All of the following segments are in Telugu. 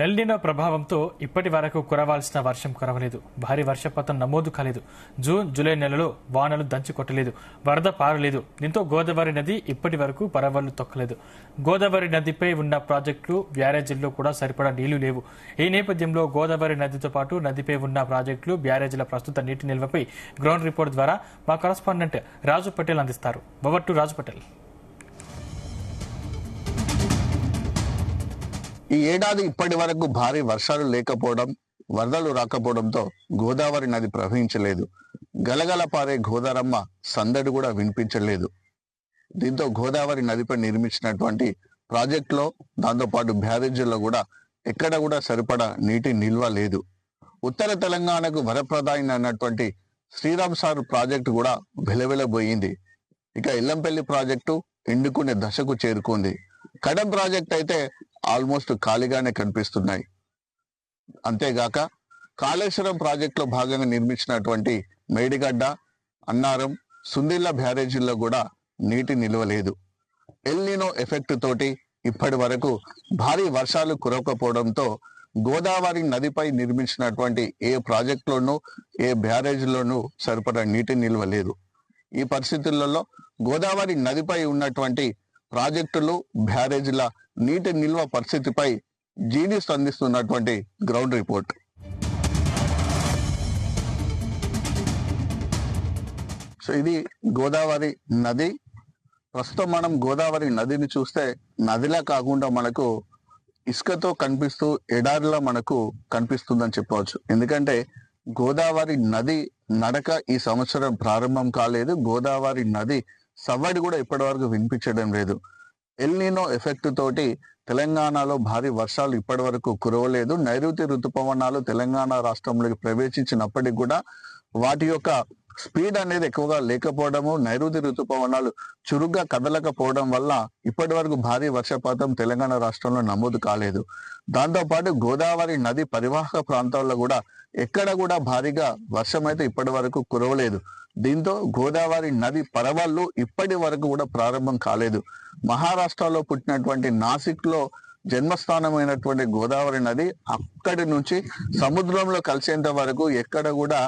ఎల్నినో ప్రభావంతో ఇప్పటి వరకు కురవాల్సిన వర్షం కురవలేదు. భారీ వర్షపాతం నమోదు కాలేదు. జూన్, జూలై నెలలో వానలు దంచి కొట్టలేదు. వరద పారలేదు. దీంతో గోదావరి నది ఇప్పటి వరకు పరవళ్లు తొక్కలేదు. గోదావరి నదిపై ఉన్న ప్రాజెక్టులు, బ్యారేజీల్లో కూడా సరిపడా నీళ్లు లేవు. ఈ నేపథ్యంలో గోదావరి నదితో పాటు నదిపై ఉన్న ప్రాజెక్టులు, బ్యారేజీల ప్రస్తుత నీటి నిల్వపై గ్రౌండ్ రిపోర్ట్ ద్వారా మా కరస్పాండెంట్ రాజు పటేల్ అందిస్తారు. ఓవర్ టు రాజు పటేల్. ఈ ఏడాది ఇప్పటి వరకు భారీ వర్షాలు లేకపోవడం, వరదలు రాకపోవడంతో గోదావరి నది ప్రవహించలేదు. గలగల పారే గోదారమ్మ సందడి కూడా వినిపించలేదు. దీంతో గోదావరి నదిపై నిర్మించినటువంటి ప్రాజెక్టులో, దాంతోపాటు బ్యారేజీల్లో కూడా ఎక్కడ కూడా సరిపడా నీటి నిల్వ లేదు. ఉత్తర తెలంగాణకు వరప్రదాయిని అన్నటువంటి శ్రీరామ్ సాగర్ ప్రాజెక్టు కూడా వెలవెలబోయింది. ఇక ఎల్లంపల్లి ప్రాజెక్టు ఎండుకునే దశకు చేరుకుంది. కడెం ప్రాజెక్ట్ అయితే ఆల్మోస్ట్ ఖాళీగానే కనిపిస్తున్నాయి. అంతేగాక కాళేశ్వరం ప్రాజెక్టులో భాగంగా నిర్మించినటువంటి మేడిగడ్డ, అన్నారం, సుందిళ్ల బ్యారేజీల్లో కూడా నీటి నిల్వ లేదు. ఎల్నినో ఎఫెక్ట్ తోటి ఇప్పటి వరకు భారీ వర్షాలు కురవకపోవడంతో గోదావరి నదిపై నిర్మించినటువంటి ఏ ప్రాజెక్టులోనూ, ఏ బ్యారేజీలోనూ సరిపడా నీటి నిల్వ లేదు. ఈ పరిస్థితులలో గోదావరి నదిపై ఉన్నటువంటి ప్రాజెక్టులు, బ్యారేజీల నీటి నిల్వ పరిస్థితిపై జీడీ స్పందిస్తున్నటువంటి గ్రౌండ్ రిపోర్ట్. సో ఇది గోదావరి నది. ప్రస్తుతం మనం గోదావరి నదిని చూస్తే నదిలా కాకుండా మనకు ఇసుకతో కనిపిస్తూ ఎడారిలా మనకు కనిపిస్తుందని చెప్పవచ్చు. ఎందుకంటే గోదావరి నది నడక ఈ సంవత్సరం ప్రారంభం కాలేదు. గోదావరి నది సవ్వడి కూడా ఇప్పటి వరకు వినిపించడం లేదు. ఎల్నినో ఎఫెక్ట్ తోటి తెలంగాణలో భారీ వర్షాలు ఇప్పటి వరకు కురవలేదు. నైరుతి ఋతుపవనాలు తెలంగాణ రాష్ట్రంలోకి ప్రవేశించినప్పటికీ కూడా వాటి యొక్క స్పీడ్ అనేది ఎక్కువగా లేకపోవడము, నైరుతి ఋతుపవనాలు చురుగ్గా కదలకపోవడం వల్ల ఇప్పటి వరకు భారీ వర్షపాతం తెలంగాణ రాష్ట్రంలో నమోదు కాలేదు. దాంతోపాటు గోదావరి నది పరివాహక ప్రాంతాల్లో కూడా ఎక్కడ కూడా భారీగా వర్షం అయితే ఇప్పటి వరకు కురవలేదు. దీంతో గోదావరి నది పరవళ్ళు ఇప్పటి వరకు కూడా ప్రారంభం కాలేదు. మహారాష్ట్రలో పుట్టినటువంటి నాసిక్ లో జన్మస్థానమైనటువంటి గోదావరి నది అక్కడి నుంచి సముద్రంలో కలిసేంత వరకు ఎక్కడ కూడా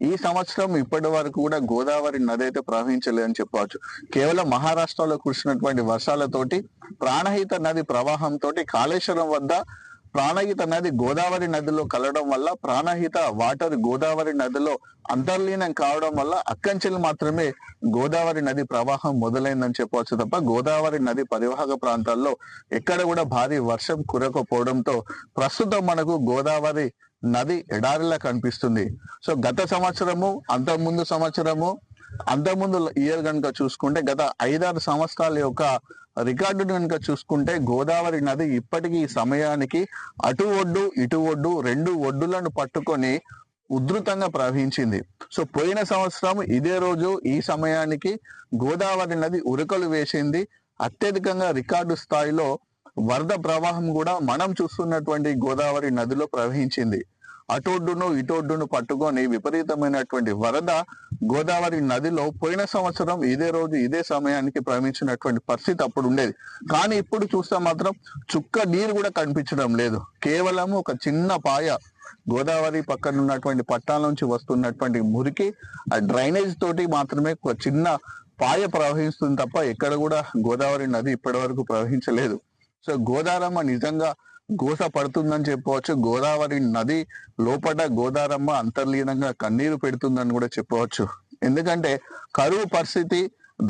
ఈ సంవత్సరం ఇప్పటి వరకు కూడా గోదావరి నది అయితే ప్రవహించలేదని చెప్పవచ్చు. కేవలం మహారాష్ట్రలో కురిసినటువంటి వర్షాలతోటి, ప్రాణహిత నది ప్రవాహంతో కాళేశ్వరం వద్ద ప్రాణహిత నది గోదావరి నదిలో కలవడం వల్ల, ప్రాణహిత వాటర్ గోదావరి నదిలో అంతర్లీనం కావడం వల్ల అక్కంచెలు మాత్రమే గోదావరి నది ప్రవాహం మొదలైందని చెప్పవచ్చు తప్ప గోదావరి నది పరివాహక ప్రాంతాల్లో ఎక్కడ కూడా భారీ వర్షం కురకపోవడంతో ప్రస్తుతం మనకు గోదావరి నది ఎడారిలా కనిపిస్తుంది. సో గత సంవత్సరము, అంతకుముందు ఇయర్ కనుక చూసుకుంటే, గత 5-6 సంవత్సరాల యొక్క రికార్డు కనుక చూసుకుంటే గోదావరి నది ఇప్పటికీ ఈ సమయానికి అటు ఒడ్డు, ఇటు ఒడ్డు, 2 ఒడ్డులను పట్టుకొని ఉధృతంగా ప్రవహించింది. సో పోయిన సంవత్సరం ఇదే రోజు ఈ సమయానికి గోదావరి నది ఉరకలు వేసింది. అత్యధికంగా రికార్డు స్థాయిలో వరద ప్రవాహం కూడా మనం చూస్తున్నటువంటి గోదావరి నదిలో ప్రవహించింది. అటొడ్డును ఇటొడ్డును పట్టుకొని విపరీతమైనటువంటి వరద గోదావరి నదిలో పోయిన సంవత్సరం ఇదే రోజు ఇదే సమయానికి ప్రవహించినటువంటి పరిస్థితి అప్పుడు ఉండేది. కానీ ఇప్పుడు చూస్తే మాత్రం చుక్క నీరు కూడా కనిపించడం లేదు. కేవలం ఒక చిన్న పాయ, గోదావరి పక్కన ఉన్నటువంటి పట్టాల నుంచి వస్తున్నటువంటి మురికి, ఆ డ్రైనేజ్ తోటి మాత్రమే ఒక చిన్న పాయ ప్రవహిస్తుంది తప్ప ఎక్కడ కూడా గోదావరి నది ఇప్పటి వరకు ప్రవహించలేదు. సో గోదారమ్మ నిజంగా గోస పడుతుందని చెప్పవచ్చు. గోదావరి నది లోపల గోదారమ్మ అంతర్లీనంగా కన్నీరు పెడుతుందని కూడా చెప్పవచ్చు. ఎందుకంటే కరువు పరిస్థితి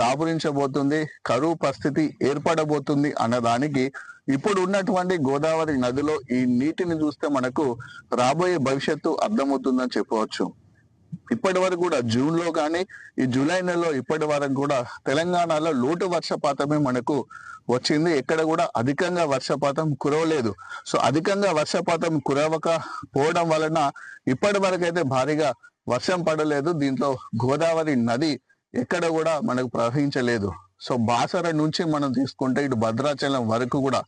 దాపురించబోతుంది, కరువు పరిస్థితి ఏర్పడబోతుంది అన్నదానికి ఇప్పుడు ఉన్నటువంటి గోదావరి నదిలో ఈ నీటిని చూస్తే మనకు రాబోయే భవిష్యత్తు అర్థమవుతుందని చెప్పవచ్చు. ఇప్పటి వరకు కూడా జూన్ లో కానీ ఈ జూలై నెలలో ఇప్పటి వరకు కూడా తెలంగాణలో లోటు వర్షపాతమే మనకు వచ్చింది. ఎక్కడ కూడా అధికంగా వర్షపాతం కురవలేదు. సో అధికంగా వర్షపాతం కురవకపోవడం వలన ఇప్పటి వరకు అయితే భారీగా వర్షం పడలేదు. దీంట్లో గోదావరి నది ఎక్కడ కూడా మనకు ప్రవహించలేదు. సో బాసర నుంచి మనం తీసుకుంటే ఇటు భద్రాచలం వరకు కూడా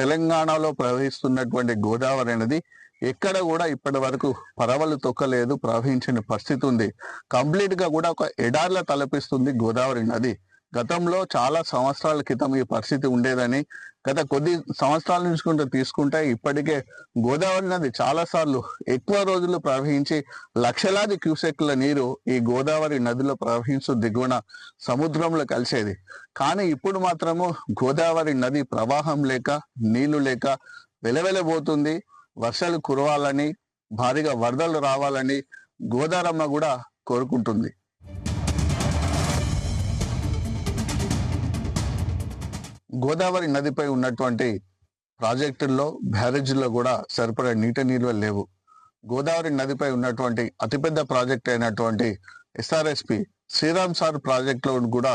తెలంగాణలో ప్రవహిస్తున్నటువంటి గోదావరి నది ఎక్కడ కూడా ఇప్పటి వరకు పరవలు తొక్కలేదు, ప్రవహించిన పరిస్థితి ఉంది. కంప్లీట్ గా కూడా ఒక ఎడార్ల తలపిస్తుంది గోదావరి నది. గతంలో చాలా సంవత్సరాల క్రితం ఈ పరిస్థితి ఉండేదని, గత కొద్ది సంవత్సరాల నుంచి తీసుకుంటే ఇప్పటికే గోదావరి నది చాలా సార్లు ఎక్కువ రోజులు ప్రవహించి లక్షలాది క్యూసెక్ల నీరు ఈ గోదావరి నదిలో ప్రవహించు దిగువన సముద్రంలో కలిసేది. కానీ ఇప్పుడు మాత్రము గోదావరి నది ప్రవాహం లేక నీళ్లు లేక వెలవెలబోతుంది. వర్షాలు కురవాలని, భారీగా వరదలు రావాలని గోదారమ్మ కూడా కోరుకుంటుంది. గోదావరి నదిపై ఉన్నటువంటి ప్రాజెక్టుల్లో, బ్యారేజీల్లో కూడా సరిపడా నీటి నిల్వలు లేవు. గోదావరి నదిపై ఉన్నటువంటి అతిపెద్ద ప్రాజెక్ట్ అయినటువంటి ఎస్ఆర్ఎస్పి శ్రీరామ్ సార్ ప్రాజెక్టులో కూడా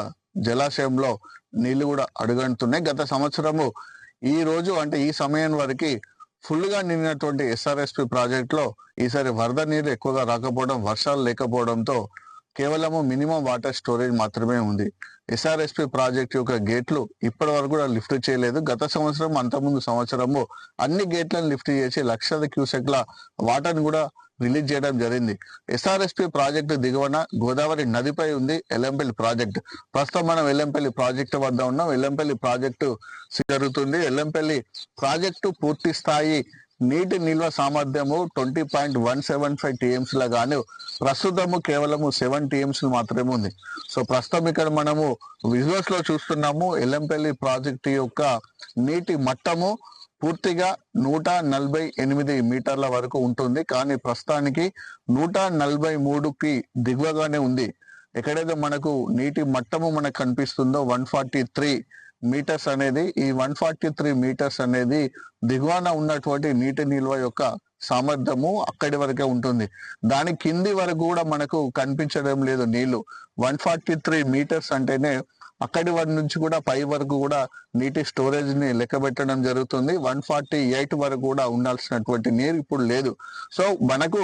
జలాశయంలో నీళ్లు కూడా అడుగంటున్నాయి. గత సంవత్సరము ఈ రోజు అంటే ఈ సమయం వరకు ఫుల్ గా నిండినటువంటి ఎస్ఆర్ఎస్పి ప్రాజెక్ట్ లో ఈసారి వరద నీరు ఎక్కువగా రాకపోవడం, వర్షాలు లేకపోవడంతో కేవలము మినిమం వాటర్ స్టోరేజ్ మాత్రమే ఉంది. ఎస్ఆర్ఎస్పి ప్రాజెక్ట్ యొక్క గేట్లు ఇప్పటి వరకు కూడా లిఫ్ట్ చేయలేదు. గత సంవత్సరం, అంతకుముందు సంవత్సరము అన్ని గేట్లను లిఫ్ట్ చేసి లక్షల క్యూసెక్ల వాటర్ని కూడా రిలీజ్ చేయడం జరిగింది. ఎస్ఆర్ఎస్పి ప్రాజెక్టు దిగువన గోదావరి నదిపై ఉంది ఎల్లంపల్లి ప్రాజెక్టు. ప్రస్తుతం మనం ఎల్లంపల్లి ప్రాజెక్టు వద్ద ఉన్నాం. ఎల్లంపల్లి ప్రాజెక్టు జరుగుతుంది. ఎల్లంపల్లి ప్రాజెక్టు పూర్తి స్థాయి నీటి నిల్వ సామర్థ్యము 20.175 టీఎంసీ లా గాను ప్రస్తుతము కేవలము 7 టీఎంసీ మాత్రమే ఉంది. సో ప్రస్తుతం ఇక్కడ మనము విజువల్స్ లో చూస్తున్నాము ఎల్లంపల్లి ప్రాజెక్టు యొక్క నీటి మట్టము పూర్తిగా 148 మీటర్ల వరకు ఉంటుంది. కానీ ప్రస్తుతానికి 143కి దిగువగానే ఉంది. ఎక్కడైతే మనకు నీటి మట్టము మనకు కనిపిస్తుందో 143 మీటర్స్ అనేది, ఈ 143 మీటర్స్ అనేది దిగువన ఉన్నటువంటి నీటి నిల్వ యొక్క సామర్థ్యము అక్కడి వరకే ఉంటుంది. దాని కింది వరకు కూడా మనకు కనిపించడం లేదు నీళ్లు. 143 మీటర్స్ అంటేనే అక్కడి వరకు నుంచి కూడా పై వరకు కూడా నీటి స్టోరేజ్ ని లెక్క పెట్టడం జరుగుతుంది. 148 వరకు కూడా ఉండాల్సినటువంటి నీరు ఇప్పుడు లేదు. సో మనకు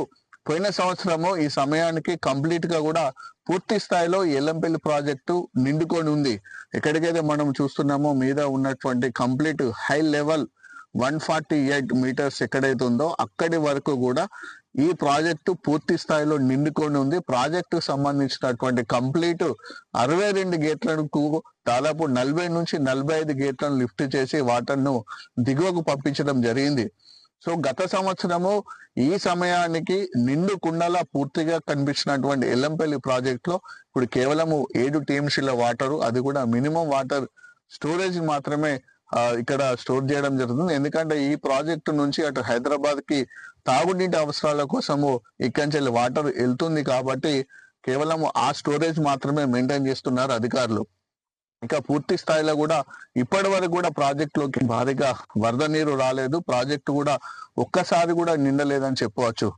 పోయిన సంవత్సరము ఈ సమయానికి కంప్లీట్ గా కూడా పూర్తి స్థాయిలో ఎల్లంపల్లి ప్రాజెక్టు నిండుకొని ఉంది. ఎక్కడికైతే మనం చూస్తున్నామో మీద ఉన్నటువంటి కంప్లీట్ హై లెవెల్ 148 మీటర్స్ ఎక్కడైతే ఉందో అక్కడి వరకు కూడా ఈ ప్రాజెక్టు పూర్తి స్థాయిలో నిండుకొని ఉంది. ప్రాజెక్టు సంబంధించినటువంటి కంప్లీట్ 62 గేట్లకు దాదాపు 40 నుంచి 45 గేట్లను లిఫ్ట్ చేసి వాటర్ను దిగువకు పంపించడం జరిగింది. సో గత సంవత్సరము ఈ సమయానికి నిండు కుండలా పూర్తిగా కనిపించినటువంటి ఎల్లంపల్లి ప్రాజెక్ట్ లో ఇప్పుడు కేవలము 7 టీఎంసీల వాటరు, అది కూడా మినిమం వాటర్ స్టోరేజ్ మాత్రమే ఇక్కడ స్టోర్ చేయడం జరుగుతుంది. ఎందుకంటే ఈ ప్రాజెక్టు నుంచి అటు హైదరాబాద్ కి తాగునీటి అవసరాల కోసము ఇక్కడి నుంచి వాటర్ వెళ్తుంది కాబట్టి కేవలం ఆ స్టోరేజ్ మాత్రమే మెయింటైన్ చేస్తున్నారు అధికారులు. ఇంకా పూర్తి స్థాయిలో కూడా ఇప్పటి వరకు కూడా ప్రాజెక్ట్ లోకి భారీగా వరద నీరు రాలేదు. ప్రాజెక్టు కూడా ఒక్కసారి కూడా నిండలేదని చెప్పవచ్చు.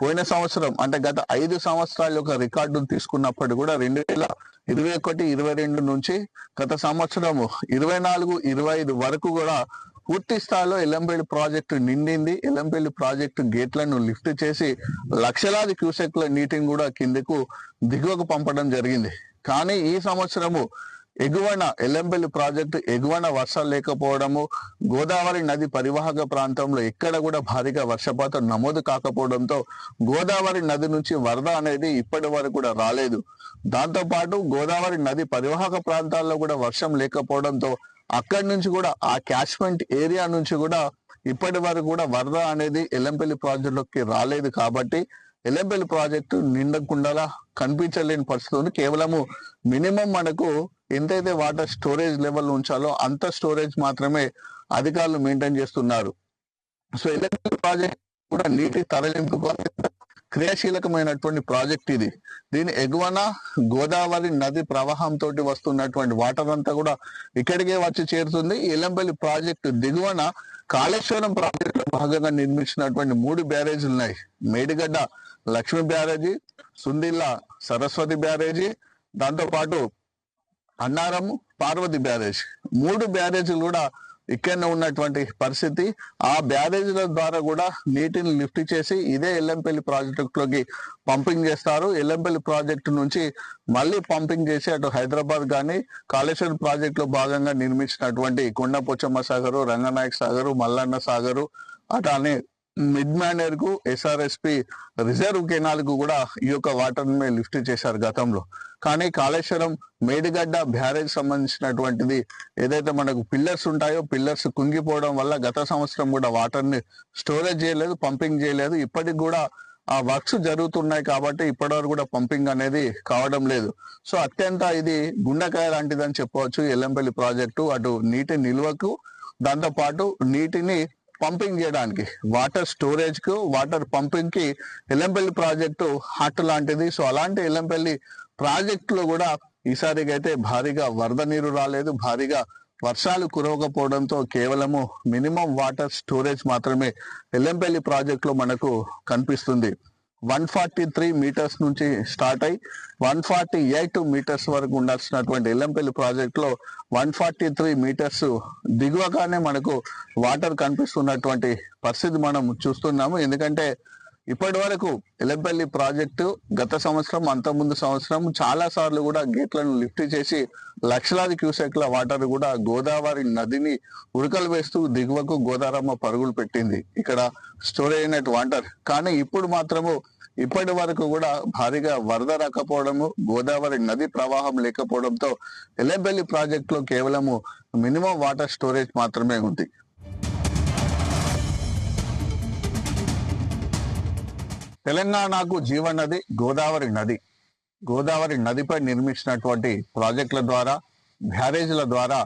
పోయిన సంవత్సరం అంటే గత 5 సంవత్సరాల యొక్క రికార్డును తీసుకున్నప్పుడు కూడా 2021, 22 నుంచి గత సంవత్సరము 24, 25 వరకు కూడా పూర్తి స్థాయిలో ఎల్లంపల్లి ప్రాజెక్టు నిండింది. ఎల్లంపల్లి ప్రాజెక్టు గేట్లను లిఫ్ట్ చేసి లక్షలాది క్యూసెక్ల నీటిని కూడా కిందకు దిగువకు పంపడం జరిగింది. కానీ ఈ సంవత్సరము ఎగువన ఎల్లంపల్లి ప్రాజెక్టు ఎగువన వర్షాలు లేకపోవడము, గోదావరి నది పరివాహక ప్రాంతంలో ఎక్కడ కూడా భారీగా వర్షపాతం నమోదు కాకపోవడంతో గోదావరి నది నుంచి వరద అనేది ఇప్పటి వరకు కూడా రాలేదు. దాంతో పాటు గోదావరి నది పరివాహక ప్రాంతాల్లో కూడా వర్షం లేకపోవడంతో అక్కడి నుంచి కూడా ఆ క్యాచ్మెంట్ ఏరియా నుంచి కూడా ఇప్పటి వరకు కూడా వరద అనేది ఎల్లంపల్లి ప్రాజెక్టులోకి రాలేదు. కాబట్టి ఎల్లంపల్లి ప్రాజెక్టు నిండకుండా కనిపించలేని పరిస్థితి ఉంది. కేవలము మినిమం మనకు ఎంతైతే వాటర్ స్టోరేజ్ లెవెల్ ఉంచాలో అంత స్టోరేజ్ మాత్రమే అధికారులు మెయింటైన్ చేస్తున్నారు. సో ఎల్లంపల్లి ప్రాజెక్ట్ కూడా నీటి తరలింపు క్రియాశీలకమైనటువంటి ప్రాజెక్ట్ ఇది. దీని ఎగువన గోదావరి నది ప్రవాహంతో వస్తున్నటువంటి వాటర్ అంతా కూడా ఇక్కడికే వచ్చి చేరుతుంది. ఎల్లంపల్లి ప్రాజెక్టు దిగువన కాళేశ్వరం ప్రాజెక్టులో భాగంగా నిర్మించినటువంటి 3 బ్యారేజీలు ఉన్నాయి. మేడిగడ్డ లక్ష్మీ బ్యారేజీ, సుందిల్ల సరస్వతి బ్యారేజీ, దాంతో పాటు అన్నారం పార్వతి బ్యారేజ్. 3 బ్యారేజీలు కూడా ఇక్కడనే ఉన్నటువంటి పరిస్థితి. ఆ బ్యారేజీల ద్వారా కూడా నీటిని లిఫ్ట్ చేసి ఇదే ఎల్లంపల్లి ప్రాజెక్టులోకి పంపింగ్ చేస్తారు. ఎల్లంపల్లి ప్రాజెక్టు నుంచి మళ్ళీ పంపింగ్ చేసి అటు హైదరాబాద్ కానీ కాళేశ్వరం ప్రాజెక్టులో భాగంగా నిర్మించినటువంటి కొండపోచమ్మ సాగరు, రంగనాయక సాగరు, మల్లన్న సాగరు, అట్లానే మిడ్ మానేర్ కు ఎస్ఆర్ఎస్పి రిజర్వ్ కెనాల్ కు కూడా ఈ యొక్క వాటర్ ని లిఫ్ట్ చేశారు గతంలో. కానీ కాళేశ్వరం మేడిగడ్డ బ్యారేజ్ సంబంధించినటువంటిది ఏదైతే మనకు పిల్లర్స్ ఉంటాయో పిల్లర్స్ కుంగిపోవడం వల్ల గత సంవత్సరం కూడా వాటర్ ని స్టోరేజ్ చేయలేదు, పంపింగ్ చేయలేదు. ఇప్పటికి కూడా ఆ వర్క్స్ జరుగుతున్నాయి కాబట్టి ఇప్పటివరకు కూడా పంపింగ్ అనేది కావడం లేదు. సో అత్యంత ఇది గుండెకాయ లాంటిదని చెప్పవచ్చు ఎల్లంపల్లి ప్రాజెక్టు. అటు నీటి నిల్వకు, దాంతో పాటు నీటిని పంపింగ్ చేయడానికి, వాటర్ స్టోరేజ్ కు, వాటర్ పంపింగ్ కి ఎల్లంపల్లి ప్రాజెక్టు హార్ట్ లాంటిది. సో అలాంటి ఎల్లంపల్లి ప్రాజెక్ట్ లో కూడా ఈసారికి అయితే భారీగా వరద నీరు రాలేదు, భారీగా వర్షాలు కురవకపోవడంతో కేవలము మినిమం వాటర్ స్టోరేజ్ మాత్రమే ఎల్లంపల్లి ప్రాజెక్ట్ లో మనకు కనిపిస్తుంది. 143 మీటర్స్ నుంచి స్టార్ట్ అయి 148 మీటర్స్ వరకు ఉండాల్సినటువంటి ఎల్లంపల్లి ప్రాజెక్ట్ లో 143 మీటర్స్ దిగువగానే మనకు వాటర్ కనిపిస్తున్నటువంటి పరిస్థితి మనం చూస్తున్నాము. ఎందుకంటే ఇప్పటి వరకు ఎల్లంపల్లి ప్రాజెక్టు గత సంవత్సరం, అంతకుముందు సంవత్సరం చాలా సార్లు కూడా గేట్లను లిఫ్ట్ చేసి లక్షలాది క్యూసెక్ల వాటర్ కూడా గోదావరి నదిని ఉరకలు వేస్తూ దిగువకు గోదారమ్మ పరుగులు పెట్టింది ఇక్కడ స్టోరేజ్ అయినట్టు వాటర్. కానీ ఇప్పుడు మాత్రము ఇప్పటి వరకు కూడా భారీగా వరద రాకపోవడము, గోదావరి నది ప్రవాహం లేకపోవడంతో ఎల్లంపల్లి ప్రాజెక్ట్ లో కేవలము మినిమం వాటర్ స్టోరేజ్ మాత్రమే ఉంది. తెలంగాణకు జీవనది గోదావరి నది. గోదావరి నదిపై నిర్మించినటువంటి ప్రాజెక్టుల ద్వారా, బ్యారేజీల ద్వారా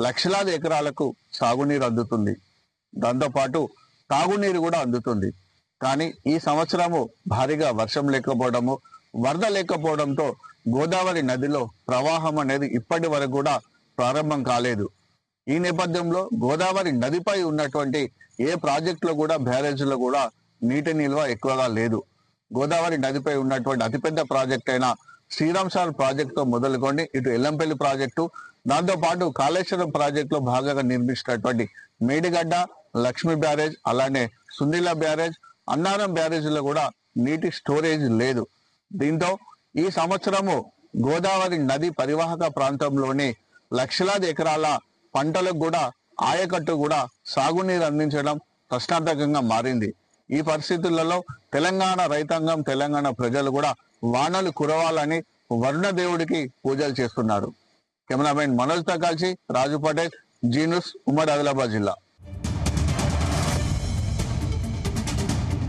లక్షలాది ఎకరాలకు సాగునీరు అందుతుంది, దాంతోపాటు తాగునీరు కూడా అందుతుంది. కానీ ఈ సంవత్సరము భారీగా వర్షం లేకపోవడము, వరద లేకపోవడంతో గోదావరి నదిలో ప్రవాహం అనేది ఇప్పటి వరకు కూడా ప్రారంభం కాలేదు. ఈ నేపథ్యంలో గోదావరి నదిపై ఉన్నటువంటి ఏ ప్రాజెక్టులో కూడా, బ్యారేజీలో కూడా నీటి నిల్వ ఎక్కువగా లేదు. గోదావరి నదిపై ఉన్నటువంటి అతిపెద్ద ప్రాజెక్ట్ అయిన శ్రీరామ్ సాగర్ ప్రాజెక్టుతో మొదలుకొని ఇటు ఎల్లంపల్లి ప్రాజెక్టు, దాంతో పాటు కాళేశ్వరం ప్రాజెక్ట్ లో భాగంగా నిర్మించినటువంటి మేడిగడ్డ, లక్ష్మీ బ్యారేజ్, అలానే సుందిల బ్యారేజ్, అన్నారం బ్యారేజీలో కూడా నీటి స్టోరేజ్ లేదు. దీంతో ఈ సంవత్సరము గోదావరి నది పరివాహక ప్రాంతంలోని లక్షలాది ఎకరాల పంటలకు కూడా, ఆయకట్టు కూడా సాగునీరు అందించడం ప్రశ్నార్థకంగా మారింది. ఈ పరిస్థితులలో తెలంగాణ రైతాంగం, తెలంగాణ ప్రజలు కూడా వానలు కురవాలని వరుణ దేవుడికి పూజలు చేస్తున్నారు. కెమెరామెన్ మనోజ్తో కలిసి రాజు పటేల్, జీ న్యూస్, ఉమ్మడి ఆదిలాబాద్ జిల్లా.